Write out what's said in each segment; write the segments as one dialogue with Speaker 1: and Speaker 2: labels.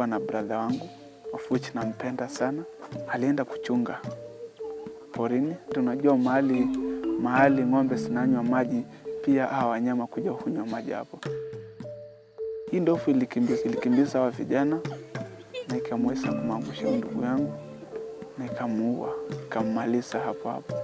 Speaker 1: na brother wangu, of which nampenda sana. Alienda kuchunga porini. Tunajua mahali ng'ombe zinanywa maji, pia hawa wanyama kuja kunywa maji hapo. Hii ndovu ilikimbiza wa vijana na ikamweza kumangusha ndugu yangu na ikamuua, ikammaliza hapo hapo.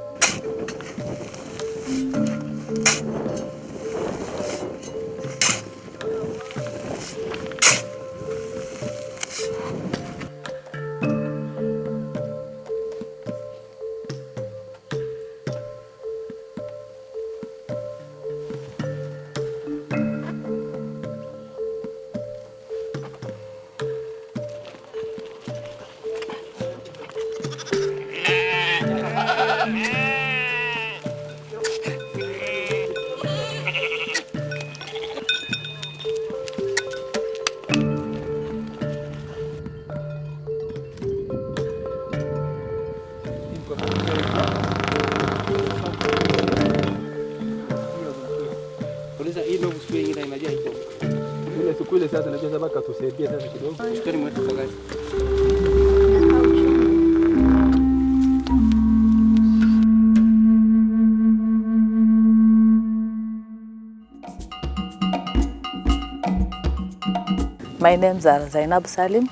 Speaker 2: My name's Zainab Salim,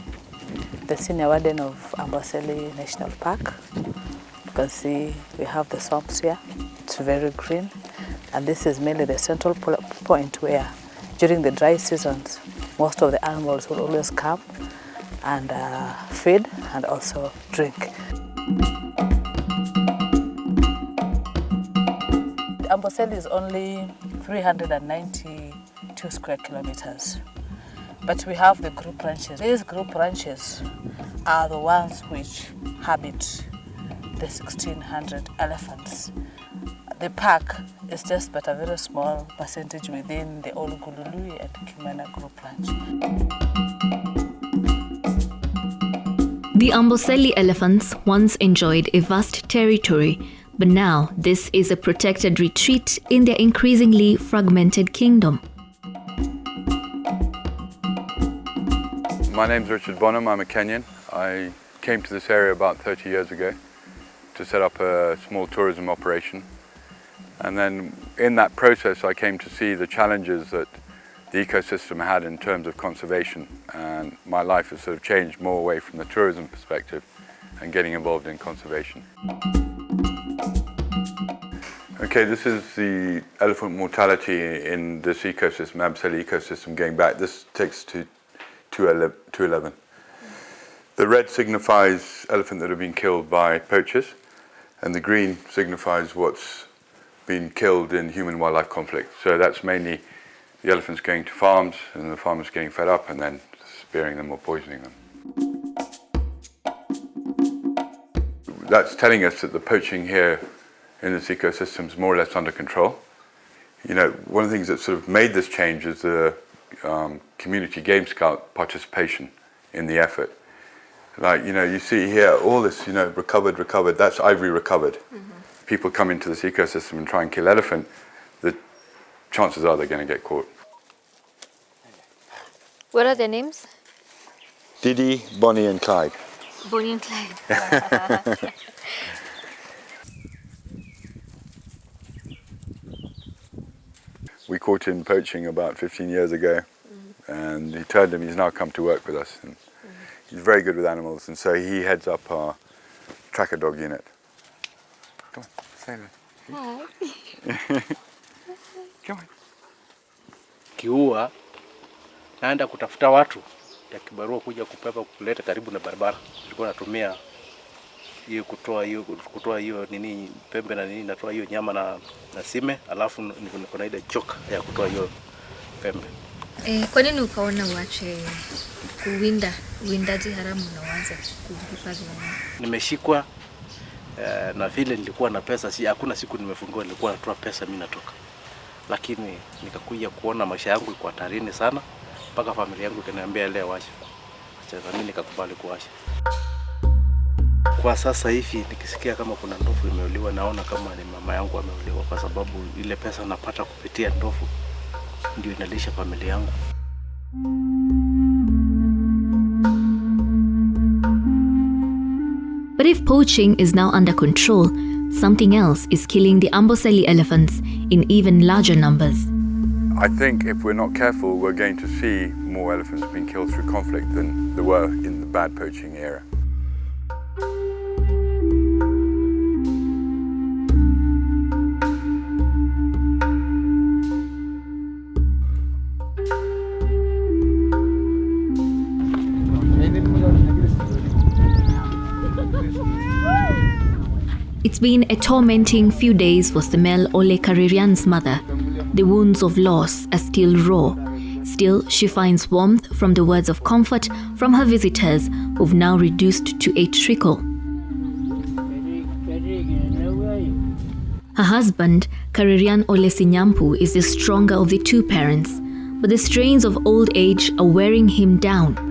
Speaker 2: the senior warden of Amboseli National Park. You can see we have the swamps here. It's very green, and this is mainly the central point where during the dry seasons most of the animals will always come and feed and also drink. Amboseli is only 392 square kilometers. But we have the group ranches. These group ranches are the ones which habit the 1,600 elephants. The park is just but a very small percentage within the old Gulului and Kimena group ranch.
Speaker 3: The Amboseli elephants once enjoyed a vast territory, but now this is a protected retreat in their increasingly fragmented kingdom.
Speaker 4: My name's Richard Bonham, I'm a Kenyan. I came to this area about 30 years ago to set up a small tourism operation. And then in that process I came to see the challenges that the ecosystem had in terms of conservation, and my life has sort of changed more away from the tourism perspective and getting involved in conservation. Okay, this is the elephant mortality in this ecosystem, Amboseli ecosystem, going back. This takes to 2011. The red signifies elephant that have been killed by poachers, and the green signifies what's been killed in human-wildlife conflict. So that's mainly the elephants going to farms and the farmers getting fed up and then spearing them or poisoning them. That's telling us that the poaching here in this ecosystem is more or less under control. You know, one of the things that sort of made this change is the community game scout participation in the effort. Like, you know, you see here all this, you know, recovered, that's ivory recovered. Mm-hmm. People come into this ecosystem and try and kill elephant, the chances are they're going to get caught.
Speaker 5: What are their names?
Speaker 4: Didi, Bonnie and Clyde.
Speaker 5: Bonnie and Clyde.
Speaker 4: We caught him poaching about 15 years ago, and he turned him. He's now come to work with us, and he's very good with animals, and so he heads up our tracker dog unit. Come on, say hello.
Speaker 5: Hi.
Speaker 4: Come on.
Speaker 6: Kiua naenda kutafuta watu ya kibarua kuja kupepa kuleta karibu na barabara. Tulikuwa natumia hiyo kutoa hiyo nini pembe na nini, natoa hiyo nyama na sime, alafu niko na ile choka ya kutoa hiyo pembe.
Speaker 5: Kwa nini ukaona uache uwindaji haramu na uanze kuhifadhi wanyama?
Speaker 6: Nimeshikwa na vile nilikuwa na pesa, hakuna siku nimefungiwa, nilikuwa natoa pesa mimi natoka. Lakini nikakuja kuona maisha yangu iko hatarini sana, mpaka familia yangu ikaniambia leo acha. Acha, mimi nikakubali kuacha. Kwa sasa hivi nikisikia kama kuna ndovu imeuliwa, naona kama ni mama yangu ameuliwa, kwa sababu ile pesa napata kupitia ndovu ndio inalisha familia yangu.
Speaker 3: But if poaching is now under control, something else is killing the Amboseli elephants in even larger numbers.
Speaker 4: I think if we're not careful, we're going to see more elephants being killed through conflict than there were in the bad poaching era.
Speaker 3: It's been a tormenting few days for Semel Ole Karirian's mother. The wounds of loss are still raw. Still, she finds warmth from the words of comfort from her visitors, who've now reduced to a trickle. Her husband, Karirian Ole Sinyampu, is the stronger of the two parents, but the strains of old age are wearing him down.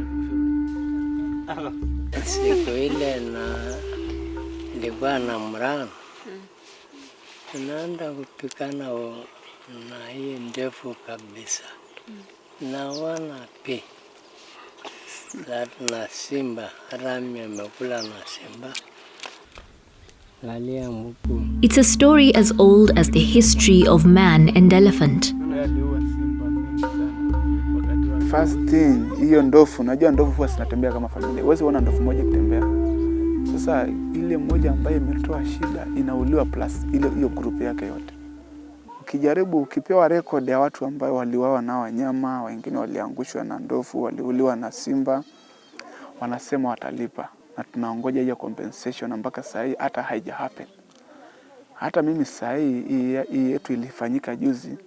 Speaker 7: Bwana mrano tunaenda kupikana na hii ndefu kabisa na wana pi na simba rami amekula na simba lalia mkuu.
Speaker 3: It's a story as old as the history of man and elephant.
Speaker 1: First thing, hiyo ndovu, unajua ndovu huwa zinatembea kama familia. Huwezi kuona ndovu moja kitembea. Sasa ile moja ambayo imetoa shida inauliwa plus ile hiyo group yake yote. Ukijaribu ukipewa record ya watu ambao waliuawa na wanyama, wengine waliangushwa na ndovu, waliuliwa na simba, wanasema watalipa. Na tunaongoja hiyo compensation mpaka sasa hii hata haija happen. Hata mimi sasa hii yetu ilifanyika juzi.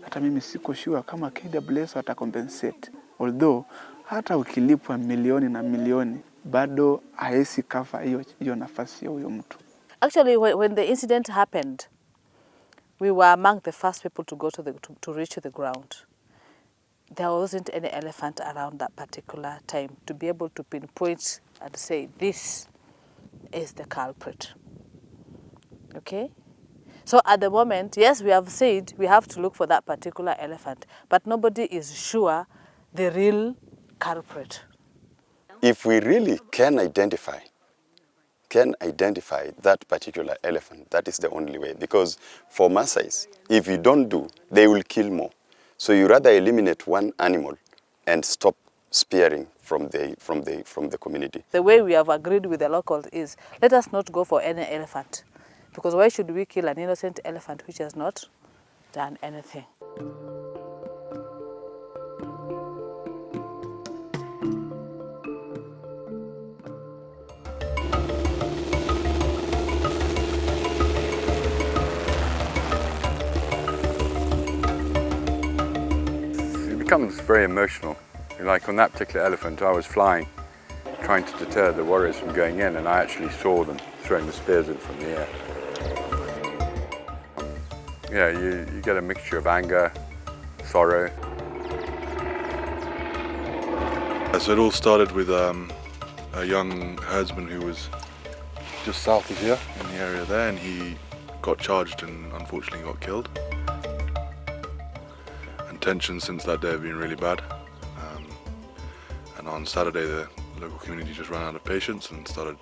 Speaker 1: Hata mimi siko sure kama KWS wata compensate. Although hata ukilipwa milioni na milioni bado haisi kafa hiyo nafasi ya huyo mtu.
Speaker 2: Actually, when the incident happened, we were among the first people to go to reach the ground. There wasn't any elephant around that particular time to be able to pinpoint and say this is the culprit. Okay? So at the moment, yes, we have said we have to look for that particular elephant, but nobody is sure the real culprit.
Speaker 8: If we really can identify that particular elephant, that is the only way. Because for Maasai, if you don't do, they will kill more. So you rather eliminate one animal and stop spearing from the community.
Speaker 2: The way we have agreed with the locals is, let us not go for any elephant. Because why should we kill an innocent elephant which has not done anything?
Speaker 4: It becomes very emotional. Like on that particular elephant, I was flying, trying to deter the warriors from going in, and I actually saw them throwing the spears in from the air. Yeah, you get a mixture of anger, sorrow.
Speaker 9: So it all started with a young herdsman who was just south of here, in the area there, and he got charged and unfortunately got killed. And tensions since that day have been really bad. And on Saturday the local community just ran out of patience and started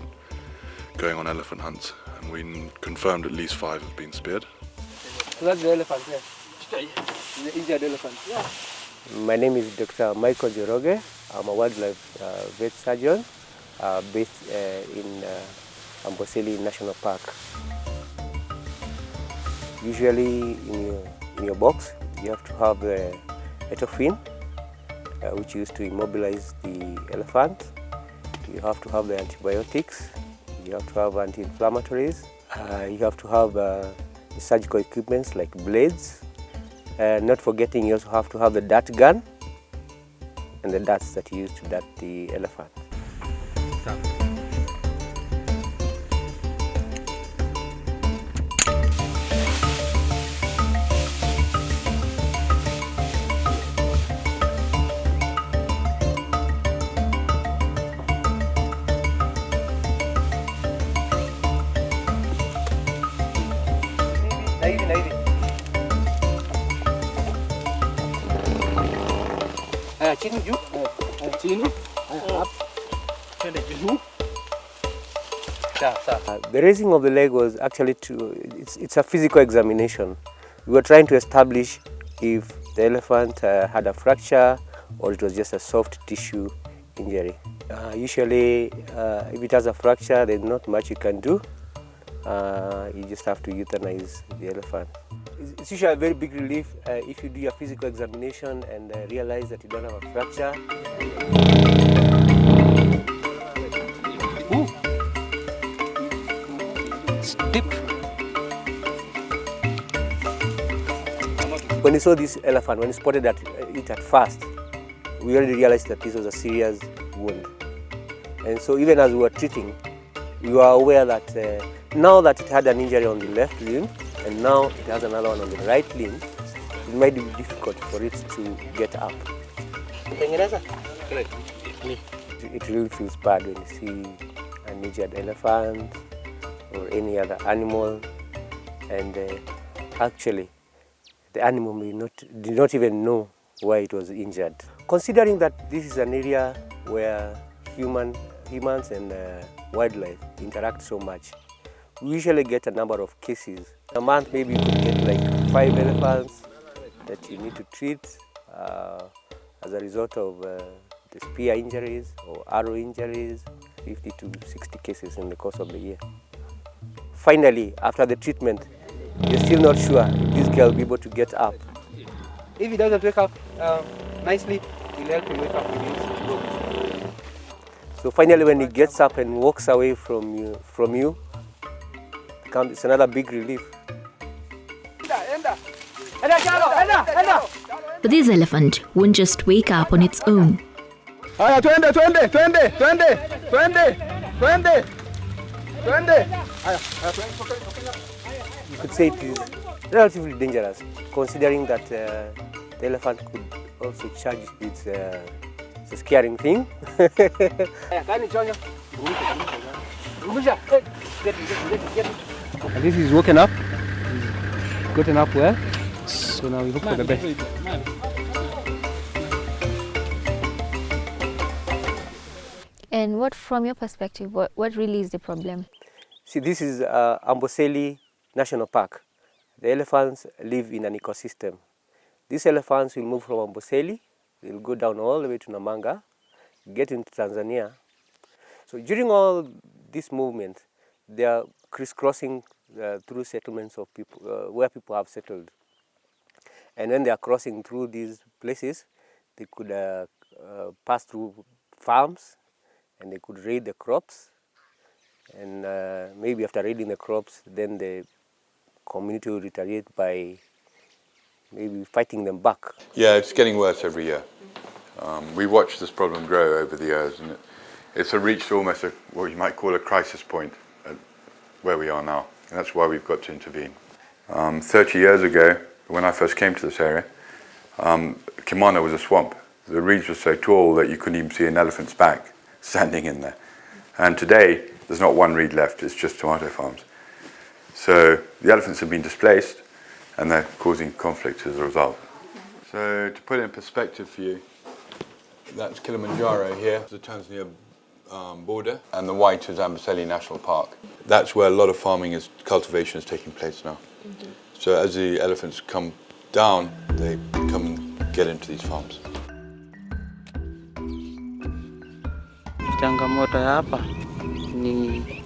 Speaker 9: going on elephant hunts. And we confirmed at least 5 have been speared.
Speaker 7: So that's the elephant there. The injured elephant. Yeah. My name is Dr. Michael Joroge. I'm a wildlife vet surgeon based in Amboseli National Park. Usually in your box you have to have the etofin, which is used to immobilize the elephant. You have to have the antibiotics. You have to have anti-inflammatories. You have to have surgical equipments like blades. Not forgetting, you also have to have the dart gun and the darts that you use to dart the elephant. Chini juu, chini, up, twende juu. The raising of the leg was actually it's a physical examination. We were trying to establish if the elephant had a fracture or it was just a soft tissue injury. Usually, if it has a fracture, there's not much you can do. You just have to euthanize the elephant. It's usually a very big relief if you do your physical examination and realize that you don't have a fracture.
Speaker 6: Ooh. It's deep.
Speaker 7: When we saw this elephant, when we spotted it at first, we already realized that this was a serious wound. And so even as we were treating, we were aware that now that it had an injury on the left limb, and now it has another one on the right limb, it might be difficult for it to get up. It really feels bad when you see an injured elephant or any other animal, and actually the animal did not even know why it was injured. Considering that this is an area where humans and wildlife interact so much, we usually get a number of cases. A month maybe you could get like 5 elephants that you need to treat as a result of the spear injuries or arrow injuries, 50 to 60 cases in the course of the year. Finally, after the treatment, you're still not sure if this girl will be able to get up. If he doesn't wake up nicely, we'll help him wake up with his. So finally, when he gets up and walks away from you, it's another big relief.
Speaker 3: But this elephant won't just wake up on its own.
Speaker 1: Haya, twende.
Speaker 7: You could say it is relatively dangerous, considering that the elephant could also charge it's a scaring thing. At least he's woken up. He's gotten up well. So now we hope for the best.
Speaker 5: And what, from your perspective, what really is the problem?
Speaker 7: See, this is Amboseli National Park. The elephants live in an ecosystem. These elephants will move from Amboseli, they'll go down all the way to Namanga, get into Tanzania. So during all this movement, they are crisscrossing through settlements of people, where people have settled. And when they are crossing through these places, they could pass through farms and they could raid the crops. And maybe after raiding the crops, then the community will retaliate by maybe fighting them back.
Speaker 4: Yeah, it's getting worse every year. We watched this problem grow over the years, and it's reached almost what you might call a crisis point at where we are now. And that's why we've got to intervene. 30 years ago, when I first came to this area, Kimana was a swamp. The reeds were so tall that you couldn't even see an elephant's back standing in there. And today, there's not one reed left, it's just tomato farms. So the elephants have been displaced, and they're causing conflict as a result. So to put it in perspective for you, that's Kilimanjaro here, the Tanzania border, and the white is Amboseli National Park. That's where a lot of cultivation is taking place now. Mm-hmm. So as the elephants come down, they come and get into these farms.
Speaker 10: Changamoto ya hapa ni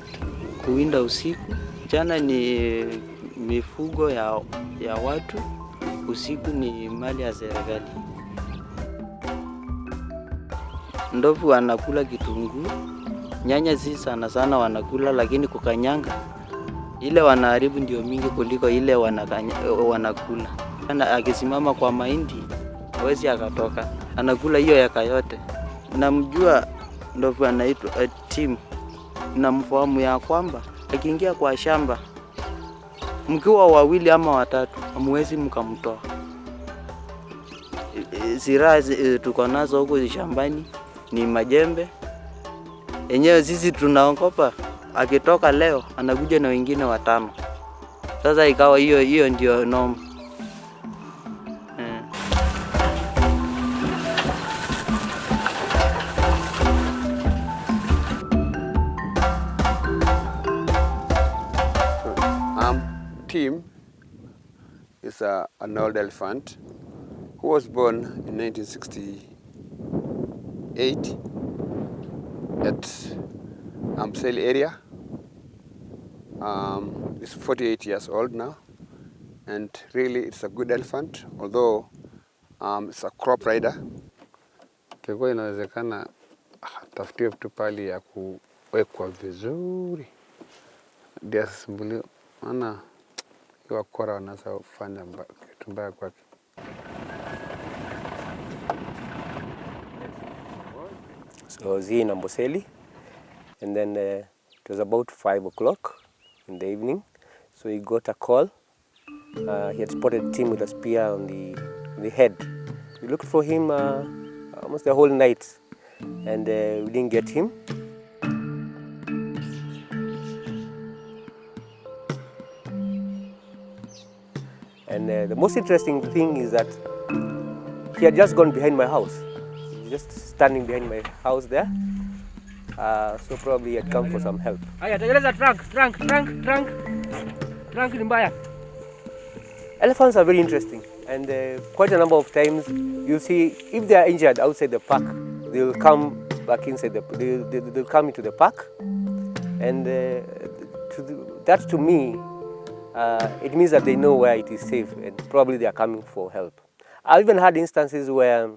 Speaker 10: kuwinda usiku. Jana ni mifugo ya watu, usiku ni mali ya serikali. Ndovu wanakula kitunguu, nyanya si sana wanakula, lakini kukanyanga ile wanaharibu ndio mingi kuliko ile wanakula. Akisimama kwa mahindi hawezi akatoka, anakula hiyo yaka yote. Namjua ndovu anaitwa Tim, namfahamu ya kwamba akiingia kwa shamba mkiwa wawili ama watatu hamwezi mkamtoa. Silaha tuko nazo huko shambani ni majembe. Enyewe sisi tunaogopa akitoka leo anakuja na wengine 5. Sasa ikawa hiyo ndio norm.
Speaker 11: Tim is an old elephant who was born in 1968 at Amboseli area. He's 48 years old now, and really it's a good elephant, although it's a crop rider. Kwa inawezekana tafutie tu pali ya kuwekwa vizuri ndio asisumbuliwe, maana wakora wanaweza kufanya kitu mbaya kwake.
Speaker 7: So I was here in Amboseli, and then it was about 5 o'clock in the evening. So he got a call. He had spotted Tim with a spear on the head. We looked for him almost the whole night, and we didn't get him. And the most interesting thing is that he had just gone behind my house. He was just standing behind my house there. So probably he had come for some help. Elephants are very interesting, and quite a number of times you'll see if they are injured outside the park, they'll come back inside they'll come into the park, and that to me it means that they know where it is safe, and probably they are coming for help. I've even had instances where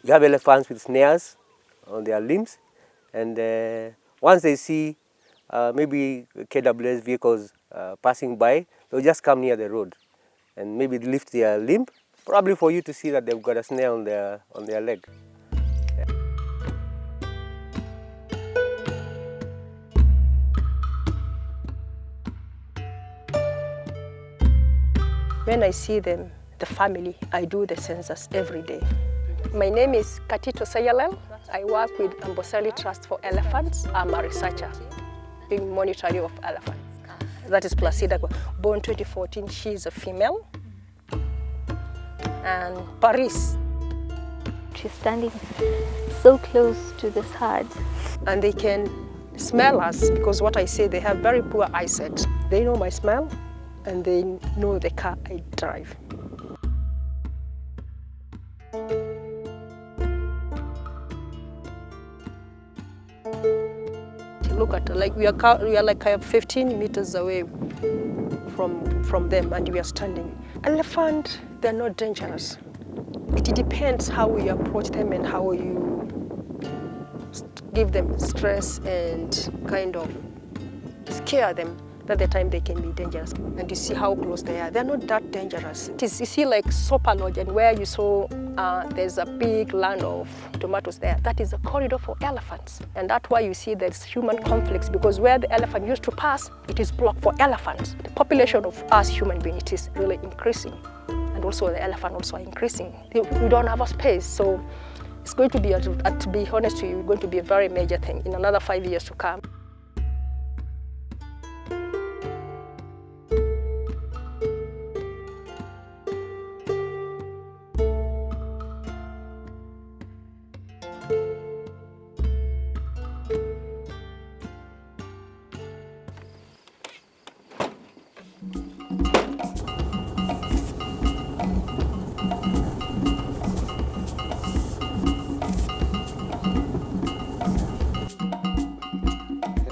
Speaker 7: we have elephants with snares on their limbs, and once they see maybe KWS vehicles passing by, they'll just come near the road and maybe lift their limb, probably for you to see that they've got a snare on their leg.
Speaker 12: When I see them, the family, I do the census every day. My name is Katito Sayalel. I work with Amboseli Trust for Elephants. I'm a researcher in monitoring of elephants. That is Placida, born 2014. She is a female. And Paris.
Speaker 5: She's standing so close to this herd.
Speaker 12: And they can smell us because what I say, they have very poor eyesight. They know my smell and they know the car I drive. Look at, like we are like 15 meters away from them, and we are standing. Elephant, they're not dangerous. It depends how we approach them and how you give them stress and kind of scare them. At the time they can be dangerous, and you see how close they are. They're not that dangerous. You see like Sopalodge, and where you saw there's a big land of tomatoes there. That is a corridor for elephants, and that's why you see there's human conflicts, because where the elephant used to pass, it is blocked for elephants. The population of us human beings is really increasing, and also the elephant also are increasing. We don't have a space, so it's going to be, to be honest with you, going to be a very major thing in another 5 years to come.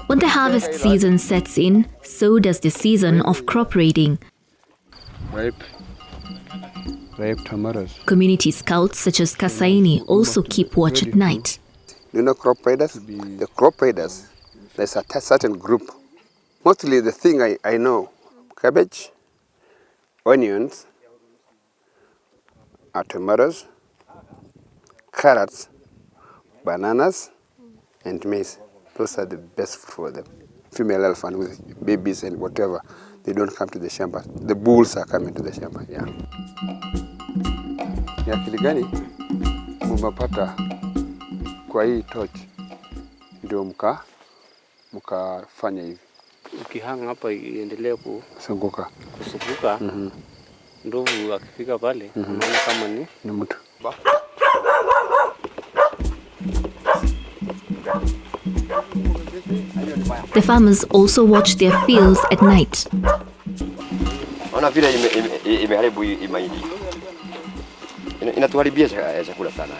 Speaker 3: When the harvest season sets in, so does the season of crop raiding.
Speaker 11: Ripe tomatoes.
Speaker 3: Community scouts such as Kasaini also keep watch at night.
Speaker 11: You know crop raiders? The crop raiders, there's a certain group. Mostly the thing I know, cabbage, onions, tomatoes, carrots, bananas, and maize. Those are the best for them. Female elephant with babies and whatever, they don't come to the shamba. The bulls are coming to the shamba, yeah. Ya kiligani mumepata kwa hii torch ndio mkafanya hivi.
Speaker 10: Ukihanga hapa iendelee
Speaker 11: kusunguka.
Speaker 10: Ndovu akifika pale unaona kama ni
Speaker 11: mtu.
Speaker 3: The farmers also watch their fields at night.
Speaker 13: Ona vile imeharibu hii mahindi. Inatuharibia chakula sana.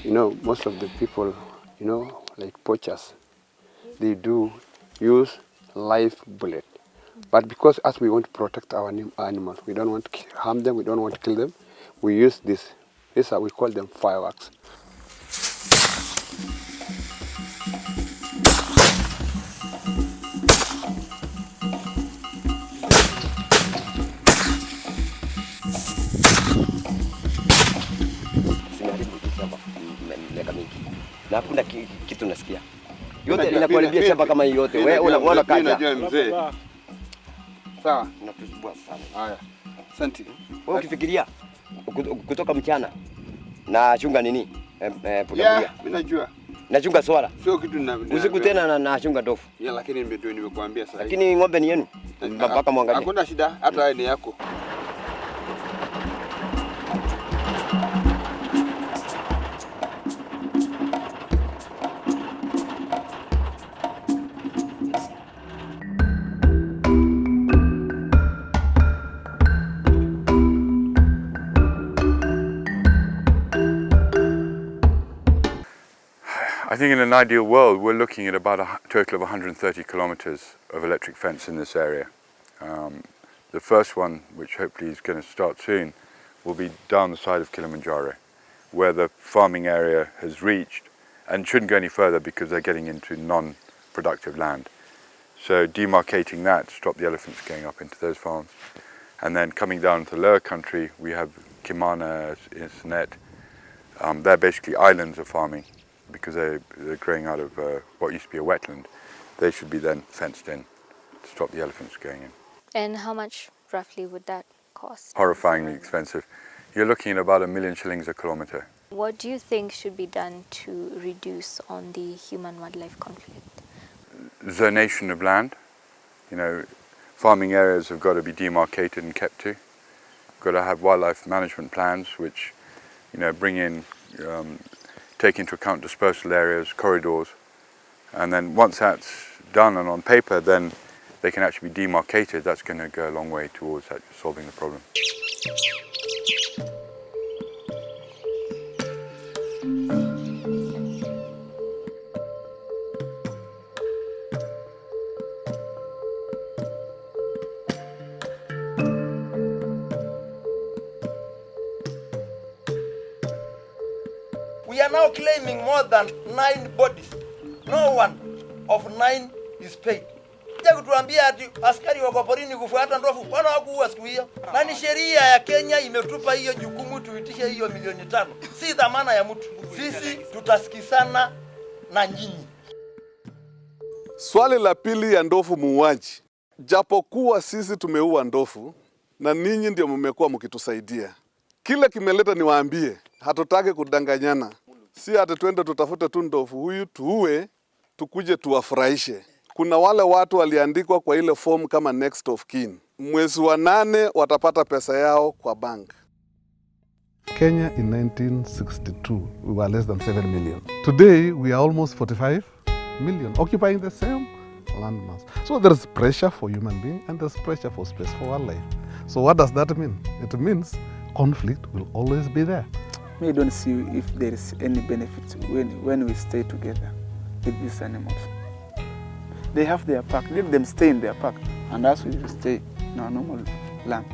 Speaker 11: You know, most of the people, you know, like poachers, they do use live bullet. But because as we want to protect our animals, we don't want to harm them, we don't want to kill them, we use this. These are, we call them fireworks.
Speaker 13: Na hakuna kitu nasikia. Yote inakuharibia shamba kama hii yote. Wewe unaona kaja.
Speaker 11: Unajua mzee. Sawa,
Speaker 13: unatusumbua sana.
Speaker 11: Haya. Asante.
Speaker 13: Wewe ukifikiria kutoka mchana na chunga nini?
Speaker 11: Yeah, mimi najua.
Speaker 13: Nachunga swala.
Speaker 11: Sio kitu
Speaker 13: usiku tena na chunga ndofu.
Speaker 11: Yeah, lakini nimekuambia sasa.
Speaker 13: Lakini ng'ombe ni yenu. Mpaka muangalie.
Speaker 11: Hakuna shida, hata ni yako.
Speaker 4: I think in an ideal world, we're looking at about a total of 130 kilometers of electric fence in this area. The first one, which hopefully is going to start soon, will be down the side of Kilimanjaro, where the farming area has reached and shouldn't go any further because they're getting into non-productive land. So demarcating that to stop the elephants going up into those farms. And then coming down to the lower country, we have Kimana, Isnet. They're basically islands of farming, because they're growing out of what used to be a wetland. They should be then fenced in to stop the elephants going in.
Speaker 5: And how much roughly would that cost?
Speaker 4: Horrifyingly expensive. You're looking at about 1 million shillings a kilometre.
Speaker 5: What do you think should be done to reduce on the human-wildlife conflict?
Speaker 4: Zonation of land. You know, farming areas have got to be demarcated and kept to. Got to have wildlife management plans which, you know, bring in take into account dispersal areas, corridors, and then once that's done and on paper, then they can actually be demarcated. That's going to go a long way towards solving the problem.
Speaker 14: We are now claiming more than 9 bodies. No one of 9 is paid. Kuja kutuambia ati askari wako porini kufuata ndovu, bwana hakuua siku hiyo. Na ni sheria ya Kenya imetupa hiyo jukumu tuitishe hiyo 5 milioni. Si dhamana ya mtu. Sisi tutasikizana na nyinyi.
Speaker 15: Swali la pili ya ndovu muuaji. Japokuwa sisi tumeua ndovu na ninyi ndio mmekuwa mkitusaidia. Kile kimeleta niwaambie, hatutaki kudanganyana. Si ati twende tutafute tu ndovu huyu tuue, tukuje tuwafurahishe. Kuna wale watu waliandikwa kwa ile form kama next of kin. Mwezi wa 8 watapata pesa yao kwa bank.
Speaker 16: Kenya in 1962, we were less than 7 million. Today, we are almost 45 million, occupying the same landmass. So there is pressure for human beings and there's pressure for space for wildlife. So what does that mean? It means conflict will always be there.
Speaker 1: We don't see if there is any benefit when we stay together with these animals. They have their park, let them stay in their park, and us we will stay in our normal land.